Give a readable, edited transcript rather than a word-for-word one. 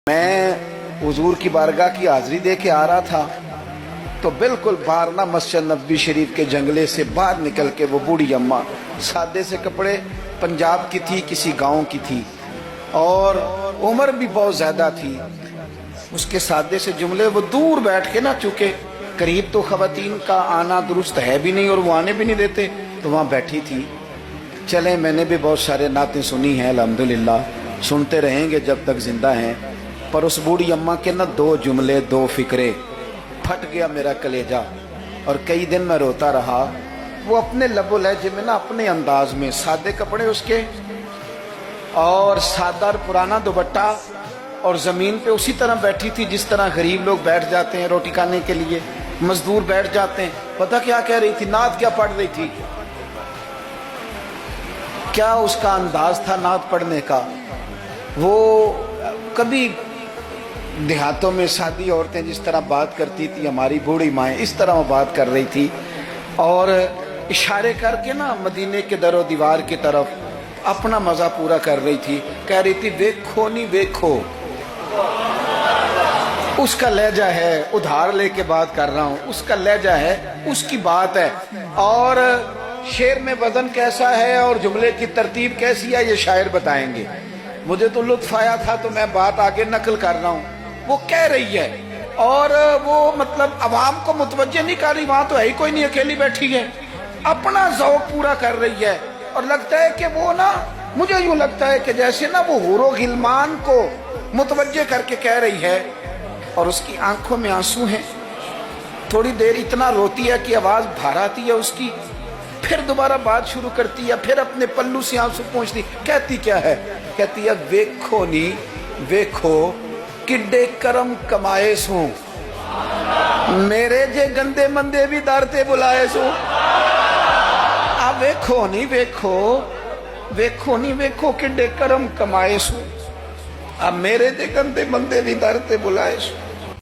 मैं हुजूर की बारगाह की हाजिरी दे के आ रहा था तो बिल्कुल बाहर ना मस्जिद नबी शरीफ के जंगले से बाहर निकल के वो बूढ़ी अम्मा सादे से कपड़े, पंजाब की थी, किसी गांव की थी और उम्र भी बहुत ज्यादा थी। उसके सादे से जुमले वो दूर बैठ के ना, चूंकि करीब तो खवातीन का आना दुरुस्त है भी नहीं और वो आने भी नहीं देते, तो वहाँ बैठी थी। चले, मैंने भी बहुत सारे नातें सुनी हैं, अल्हम्दुलिल्लाह, सुनते रहेंगे जब तक जिंदा हैं। पर उस बूढ़ी अम्मा के ना दो जुमले, दो फिक्रे, फट गया मेरा कलेजा और कई दिन मैं रोता रहा। वो अपने लबो लहजे में ना, अपने अंदाज में, सादे कपड़े उसके और सादा पुराना दुपट्टा, और जमीन पे उसी तरह बैठी थी जिस तरह गरीब लोग बैठ जाते हैं रोटी खाने के लिए, मजदूर बैठ जाते हैं। पता क्या कह रही थी, नात क्या पढ़ रही थी, क्या उसका अंदाज था नात पढ़ने का। वो कभी देहातों में सादी औरतें जिस तरह बात करती थी, हमारी बूढ़ी माएँ इस तरह वो बात कर रही थी और इशारे करके ना मदीने के दरो दीवार की तरफ अपना मजा पूरा कर रही थी। कह रही थी, देखो नहीं देखो, उसका लहजा है, उधार लेके बात कर रहा हूँ, उसका लहजा है, उसकी बात है। और शेर में वजन कैसा है और जुमले की तरतीब कैसी है ये शायर बताएंगे। मुझे तो लुत्फ आया था तो मैं बात आगे नकल कर रहा हूँ। वो कह रही है और वो मतलब अवाम को मुतवज्जे नहीं कर रही, वहां तो है ही कोई नहीं, अकेली बैठी है, अपना ज़ौक़ पूरा कर रही है। और लगता है कि वो ना, मुझे यूं लगता है कि जैसे ना वो हुरो गिलमान को मुतवज्जे करके कह रही है और उसकी आंखों में आंसू हैं। थोड़ी देर इतना रोती है कि आवाज बाहर आती है उसकी, फिर दोबारा बात शुरू करती है, फिर अपने पल्लू से आंसू पहुंचती। कहती क्या है, कहती है, वेखो नी वेखो किड्डे करम कमाए सू, मेरे जे गंदे मंदे भी दर ते बुलाए सू। आ वेखो नी वेखो, वेखो नी वेखो किड्डे करम कमाए सू, आ मेरे जे गंदे मंदे भी दर ते बुलाए सू।